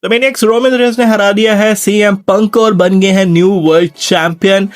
Dominic Roman race ने हरा दिया है सीएम पंक और बन गए हैं new world champion.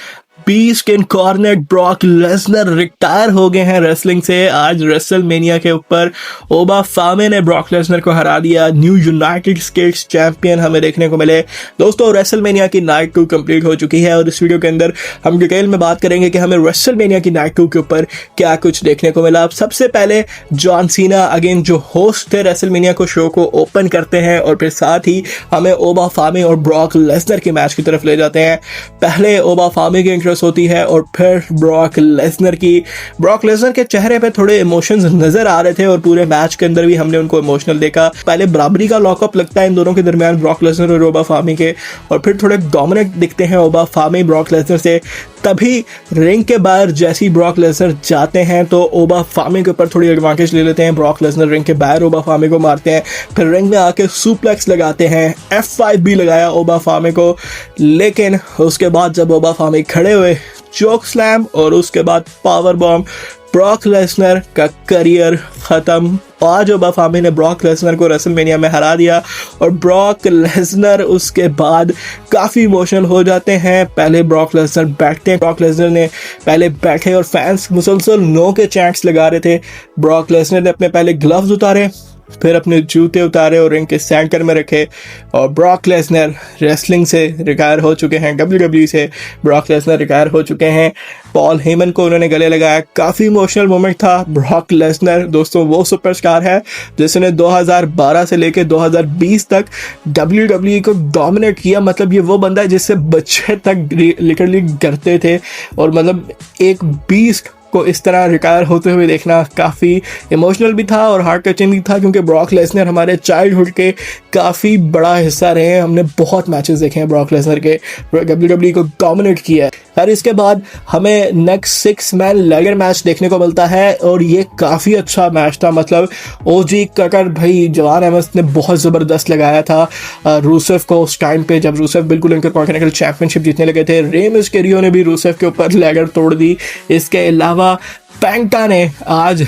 Beast incarnate Brock Lesnar retire हो गए हैं रेसलिंग से। आज रेसलमेनिया के ऊपर ओबा फामे ने ब्रॉक लेसनर को हरा दिया। न्यू यूनाइटेड स्टेट्स चैंपियन हमें देखने को मिले। दोस्तों रेसलमेनिया की नाइट 2 कंप्लीट हो चुकी है और इस वीडियो के अंदर हम डिटेल में बात करेंगे कि हमें रेसलमेनिया की नाइट 2 के ऊपर क्या कुछ देखने को मिला। अब सबसे पहले जॉन सीना अगेन जो होस्ट थे रेसलमेनिया को शो को ओपन करते हैं और फिर साथ ही हमें ओबा फामे और ब्रॉक लेसनर के मैच की तरफ ले जाते हैं। पहले ओबा फामे की इंट्रेस्ट होती है और फिर ब्रॉक लेसनर की। ब्रॉक लेसनर के चेहरे पे थोड़े इमोशंस नजर आ रहे थे और पूरे मैच के अंदर भी हमने उनको इमोशनल देखा। पहले बराबरी का लॉकअप लगता है इन दोनों के दरमियान, ब्रॉक लेसनर और ओबा फामे के, और फिर थोड़े डोमिनेट दिखते हैं ओबा फामे ब्रॉक लेसनर से। तभी रिंग के बाहर जैसी ब्रॉक लेसनर जाते हैं तो ओबा फामे के ऊपर थोड़ी एडवांटेज ले लेते हैं। ब्रॉक लेसनर रिंग के बाहर ओबा फामे को मारते हैं, फिर रिंग में आके सुप्लेक्स लगाते हैं। F5 भी लगाया ओबा फामे को, लेकिन उसके बाद जब ओबा फामे खड़े हुए चोक स्लैम और उसके बाद पावर बॉम्ब, ब्रॉक लेसनर का करियर खत्म। आज ओबा फामे ने ब्रॉक लेसनर को रेसलमेनिया में हरा दिया और ब्रॉक लेसनर उसके बाद काफ़ी इमोशनल हो जाते हैं। पहले ब्रॉक लेसनर बैठते हैं, ब्रॉक लेसनर ने पहले बैठे और फैंस मुसलसल नो के चैंट्स लगा रहे थे। ब्रॉक लेसनर ने अपने पहले ग्लव्स उतारे, फिर अपने जूते उतारे और रिंग के सेंटर में रखे और ब्रॉक लेसनर रेसलिंग से रिटायर हो चुके हैं। WWE से ब्रॉक लेसनर रिटायर हो चुके हैं। पॉल हेमन को उन्होंने गले लगाया। काफ़ी इमोशनल मोमेंट था। ब्रॉक लेसनर दोस्तों वो सुपरस्टार है जिसने 2012 से लेकर 2020 तक WWE को डोमिनेट किया। मतलब ये वो बंदा है जिससे बच्चे तक लिटरली डरते थे और मतलब एक बीस्ट को इस तरह रिटायर होते हुए देखना काफ़ी इमोशनल भी था और हार्ट टचिंग भी था, क्योंकि ब्रॉक लेसनर हमारे चाइल्डहुड के काफ़ी बड़ा हिस्सा रहे हैं। हमने बहुत मैचेस देखे हैं ब्रॉक लेसनर के, WWE को डोमिनेट किया है। फिर इसके बाद हमें नेक्स्ट 6 मैन लैडर मैच देखने को मिलता है और ये काफ़ी अच्छा मैच था। मतलब ओजी ककर भाई जवान अहमद ने बहुत ज़बरदस्त लगाया था रूसेफ को उस टाइम पे जब रूसेफ बिल्कुल इंटरकॉन्टिनेंटल चैंपियनशिप जीतने लगे थे। रे मिस्टेरियो ने भी रूसेफ के ऊपर लैडर तोड़ दी। इसके अलावा पेंटा ने आज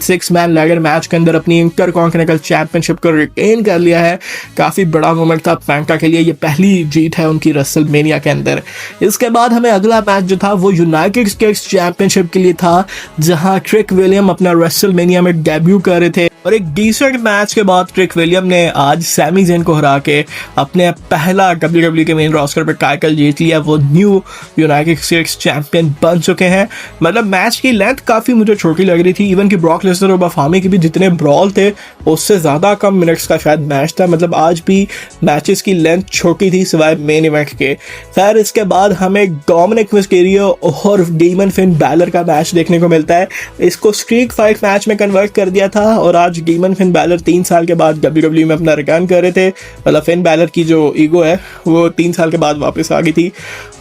6 मैन लैडर मैच के अंदर अपनी इंटरकॉन्टिनेंटल चैंपियनशिप को रिटेन कर लिया है। काफ़ी बड़ा मोमेंट था पेंटा के लिए, ये पहली जीत है उनकी रेसलमेनिया के अंदर। इसके बाद हमें अगला मैच जो था वो यूनाइटेड स्टेट्स चैंपियनशिप के लिए था, जहां ट्रिक विलियम अपना रेसलमेनिया में डेब्यू कर रहे थे और एक डिसेंट मैच के बाद ट्रिक विलियम ने आज सैमी ज़ेन को हरा के अपने पहला WWE के मेन रोस्टर पर टाइटल जीत लिया। वो न्यू यूनाइटेड स्टेट्स चैंपियन बन चुके हैं। मतलब मैच की लेंथ काफ़ी मुझे छोटी लग रही थी। इवन कि ब्रॉक लेसनर और बाफामी के भी जितने ब्रॉल थे उससे ज़्यादा कम मिनट्स का शायद मैच था। मतलब आज भी मैचेस की लेंथ छोटी थी सिवाय मेन इवेंट के। खैर इसके बाद हमें डोमिनिक मिस्टेरियो और डीमन फिन बैलर का मैच देखने को मिलता है। इसको स्ट्रीक फाइट मैच में कन्वर्ट कर दिया था और आज डीमन फिन बैलर 3 साल के बाद WWE में अपना रिटर्न कर रहे थे। मतलब फिन बैलर की जो ईगो है वो 3 साल के बाद वापस आ गई थी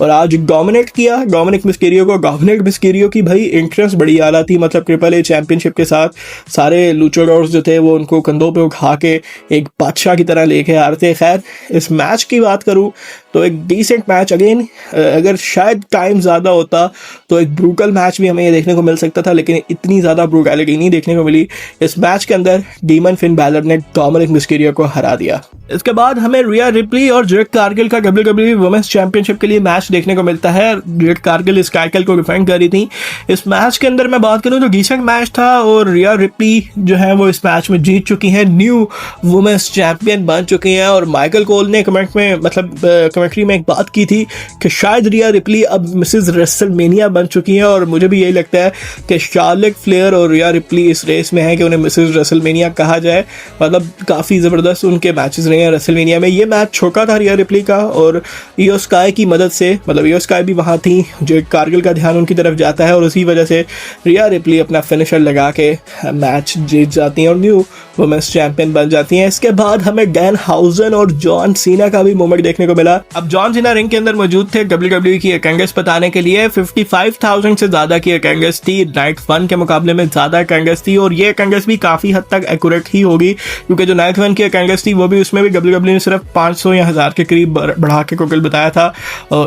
और आज डोमिनेट किया डोमिनिक मिस्टेरियो को। डोमिनिक मिस्टेरियो की भाई इंटरेस्ट बड़ी आला थी। मतलब ट्रिपल ए चैंपियनशिप के साथ सारे लूचाडोर्स जो थे वो उनको कंधों पे उठा के एक बादशाह की तरह लेके आ रहे थे। खैर इस मैच की बात करूं तो एक डिसेंट मैच अगेन, अगर शायद टाइम ज़्यादा होता तो एक ब्रूटल मैच भी हमें ये देखने को मिल सकता था, लेकिन इतनी ज़्यादा ब्रूटैलिटी नहीं देखने को मिली। इस मैच के अंदर डीमन फिन बैलर ने डोमिनिक मिस्टेरियो को हरा दिया। इसके बाद हमें रिया रिप्ली और जेड कारगिल का WWE वुमेन्स चैंपियनशिप के लिए मैच देखने को मिलता है। जेड कारगिल इस टाइटल को डिफेंड कर रही थी। इस मैच के अंदर मैं बात करूं तो डिसेंट मैच था और रिया रिप्ली जो है वो इस मैच में जीत चुकी हैं, न्यू वुमेन्स चैंपियन बन चुकी हैं। और माइकल कोल ने कमेंट्री में एक बात की थी कि शायद रिया रिप्ली अब मिसेस रेसलमेनिया बन चुकी हैं और मुझे भी यही लगता है कि शार्लेट फ्लेयर और रिया रिप्ली इस रेस में है कि उन्हें मिसेस रेसलमेनिया कहा जाए। मतलब काफ़ी ज़बरदस्त उनके मैचेस रहे हैं रेसलमेनिया में। ये मैच छोटा था रिया रिप्ली का और इयो स्काई की मदद से, मतलब इयो स्काई भी वहाँ थी, जो कारगिल का ध्यान उनकी तरफ जाता है और उसी वजह से रिया रिप्ली अपना फिनिशर लगा के मैच जीत जाती हैं और न्यू वुमेन्स चैंपियन बन जाती हैं। इसके बाद हमें डैन हाउजन और जॉन सीना का भी मोमेंट देखने को मिला। अब जॉन सीना रिंग के अंदर मौजूद थे WWE की अटेंडेंस बताने के लिए। 55,000 से ज़्यादा की अटेंडेंस थी, नाइट 1 के मुकाबले में ज़्यादा अटेंडेंस थी, और ये अटेंडेंस भी काफ़ी हद तक एक्यूरेट ही होगी, क्योंकि जो नाइट 1 की अटेंडेंस थी वो भी उसमें भी WWE ने सिर्फ 500 या 1000 के करीब बढ़ा के टोटल बताया था।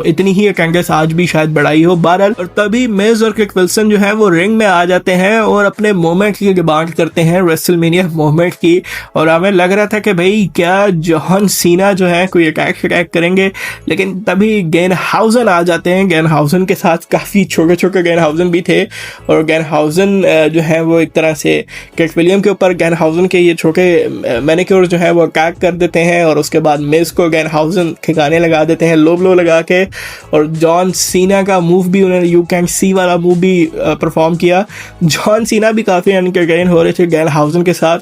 इतनी ही अटेंडेंस आज भी शायद बढ़ाई हो। बहरहाल, और तभी मिज और किक विल्सन जो है वो रिंग में आ जाते हैं और अपने मोमेंट की डिमांड करते हैं, रेसलमेनिया मोमेंट की। और हमें लग रहा था कि भाई क्या जॉन सीना जो है कोई अटैक करेंगे, लेकिन तभी गैनहाउजन आ जाते हैं। गैनहाउजन के साथ काफ़ी छोटे छोटे गैनहाउजन भी थे, और गैनहाउजन जो है वो एक तरह से कैट विलियम के ऊपर गैनहाउजन के ये छोटे मैनिक्योर जो है वो अटैक कर देते हैं, और उसके बाद मिज को गैनहाउजन ठिकाने लगा देते हैं लो ब्लो लगा के। और जॉन सीना का मूव भी उन्होंने यू कैन सी वाला मूव भी परफॉर्म किया। जॉन सीना भी काफ़ी एंटरटेन हो रहे थे गैनहाउजन के साथ,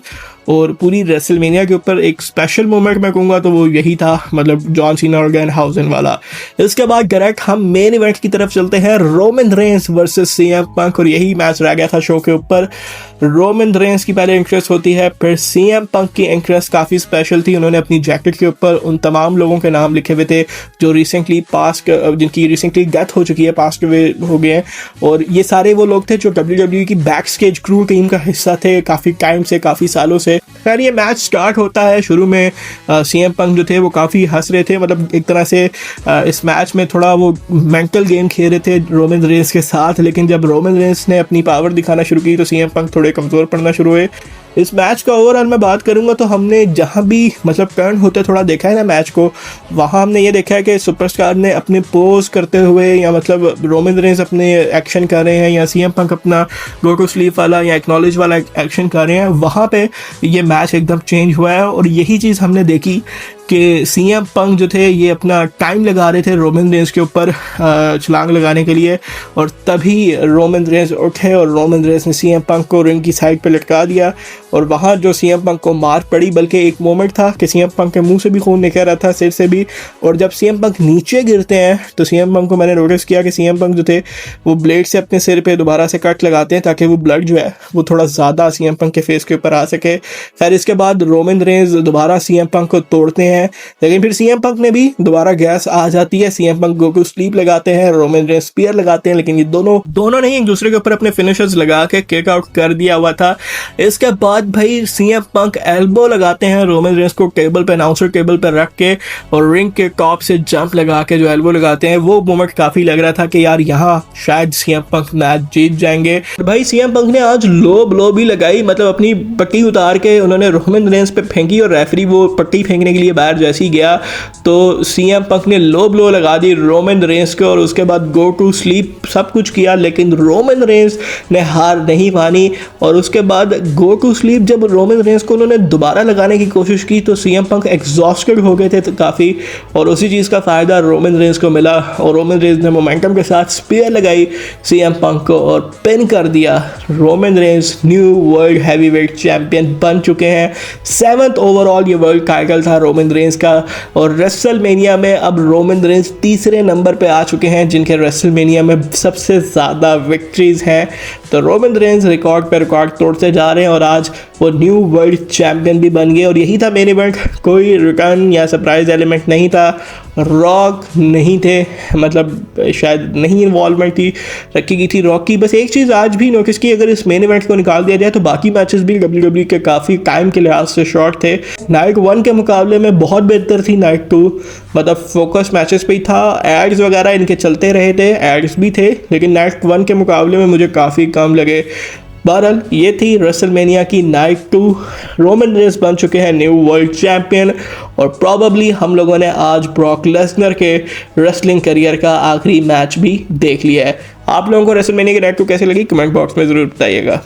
और पूरी रेसलमेनिया के ऊपर एक स्पेशल मोमेंट मैं कहूँगा तो वो यही था, मतलब जॉन सीना और गैनहाउजन वाला। इसके बाद डायरेक्ट हम मेन इवेंट की तरफ चलते हैं, Roman Reigns versus CM Punk, और यही मैच रह गया था शो के ऊपर। रोमन रेंस की पहले इंटरेस्ट होती है, फिर सीएम पंक की इंटरेस्ट काफ़ी स्पेशल थी। उन्होंने अपनी जैकेट के ऊपर उन तमाम लोगों के नाम लिखे हुए थे जो रिसेंटली जिनकी रिसेंटली डेथ हो चुकी है, पास्ट अवे हो गए हैं, और ये सारे वो लोग थे जो WWE की बैक स्टेज क्रू टीम का हिस्सा थे काफ़ी टाइम से, काफ़ी सालों से। खैर, ये मैच स्टार्ट होता है, शुरू में सीएम पंक जो थे वो काफ़ी हंस रहे थे, मतलब एक तरह से इस मैच में थोड़ा वो मेंटल गेम खेल रहे थे रोमन रेंस के साथ। लेकिन जब रोमन रेंस ने अपनी पावर दिखाना शुरू की तो सीएम पंक थोड़े कमज़ोर पड़ना शुरू हुए। इस मैच का ओवरऑल मैं बात करूंगा तो हमने जहां भी मतलब टर्न होते थोड़ा देखा है ना मैच को, वहां हमने ये देखा है कि सुपरस्टार ने अपने पोज करते हुए, या मतलब रोमन रेंस अपने एक्शन कर रहे हैं, या सीएम पंक अपना गो टू स्लीप वाला या एक्नॉलेज वाला एक्शन कर रहे हैं, वहाँ पे ये मैच एकदम चेंज हुआ है। और यही चीज़ हमने देखी कि सीएम पंक जो थे ये अपना टाइम लगा रहे थे रोमन रेंस के ऊपर छलांग लगाने के लिए, और तभी रोमन रेंस उठे और रोमन रेंस ने सीएम पंक को रिंग की साइड पे लटका दिया, और वहाँ जो सीएम पंक को मार पड़ी, बल्कि एक मोमेंट था कि सीएम पंक के मुंह से भी खून निकल रहा था, सिर से भी। और जब सीएम पंक नीचे गिरते हैं तो सीएम पंक को मैंने नोटिस किया कि सीएम पंक जो थे वो ब्लेड से अपने सिर पे दोबारा से कट लगाते हैं ताकि वो ब्लड जो है वो थोड़ा ज़्यादा सीएम पंक के फेस के ऊपर आ सके। फिर इसके बाद रोमन रेंस दोबारा सीएम पंक को तोड़ते हैं, लेकिन फिर सीएम पंक ने भी दोबारा गैस आ जाती है, CM Punk go to sleep लगाते हैं, रोमन रेंस स्पीयर लगाते हैं, लेकिन ये दोनों ने एक दूसरे के ऊपर अपने फिनिशर्स लगा के किक आउट कर दिया हुआ था। इसके बाद भाई सीएम पंक एल्बो लगाते हैं रोमन रेंस को टेबल पे, अनाउंसर टेबल पे रख के, और रिंग के टॉप से जंप लगा के जो एल्बो लगाते हैं, वो मोमेंट काफी लग रहा था कि यार यहाँ शायद सीएम पंक मैच जीत जाएंगे। भाई सीएम पंक ने आज लो ब्लो भी लगाई, मतलब अपनी पट्टी उतार के उन्होंने रोमन रेंस पे फेंकी, और रेफरी वो पट्टी फेंकने के लिए बाहर जैसे ही गया तो सीएम पंक ने लो ब्लो लगा दी रोमन रेंस को, और उसके बाद गो टू स्लीप सब कुछ किया, लेकिन रोमन रेंस ने हार नहीं मानी। और उसके बाद गो टू स्लीप जब रोमन रेंस को उन्होंने दोबारा लगाने की कोशिश की तो सीएम पंक एग्जॉस्टेड हो गए थे काफ़ी, और उसी चीज़ का फ़ायदा रोमन रेंस को मिला, और रोमन रेंस ने मोमेंटम के साथ स्पीयर लगाई सीएम पंक को और पिन कर दिया। Roman Reigns new world heavyweight champion बन चुके हैं। 7th ओवरऑल ये वर्ल्ड टाइटल था रोमन रेंस का, और रेसलमेनिया में अब रोमन रेंस तीसरे नंबर पे आ चुके हैं जिनके रेसलमेनिया में सबसे ज़्यादा विक्ट्रीज हैं। तो रोमन रेंस रिकॉर्ड पे रिकॉर्ड तोड़ते जा रहे हैं, और आज वो न्यू वर्ल्ड चैंपियन भी बन गए। और यही था मेन इवेंट, कोई रिटर्न या सरप्राइज एलिमेंट नहीं था, रॉक नहीं थे, मतलब शायद नहीं इन्वॉल्वमेंट थी रखी गई थी रॉक की। बस एक चीज़ आज भी नोटिस की, अगर इस मेन इवेंट को निकाल दिया जाए तो बाकी मैचेस भी WWE के काफ़ी टाइम के लिहाज से शॉर्ट थे। नाइट 1 के मुकाबले में बहुत बेहतर थी नाइट 2, मतलब फोकस मैचेस पे ही था, एड्स वगैरह इनके चलते रहे थे, एड्स भी थे, लेकिन नाइट 1 के मुकाबले में मुझे काफ़ी कम लगे। बहरहाल ये थी रेसलमेनिया की नाइट 2। रोमन रेंस बन चुके हैं न्यू वर्ल्ड चैंपियन, और प्रॉबली हम लोगों ने आज ब्रॉक लेसनर के रेसलिंग करियर का आखिरी मैच भी देख लिया है। आप लोगों को रेसलमेनिया की नाइट 2 कैसी लगी कमेंट बॉक्स में ज़रूर बताइएगा।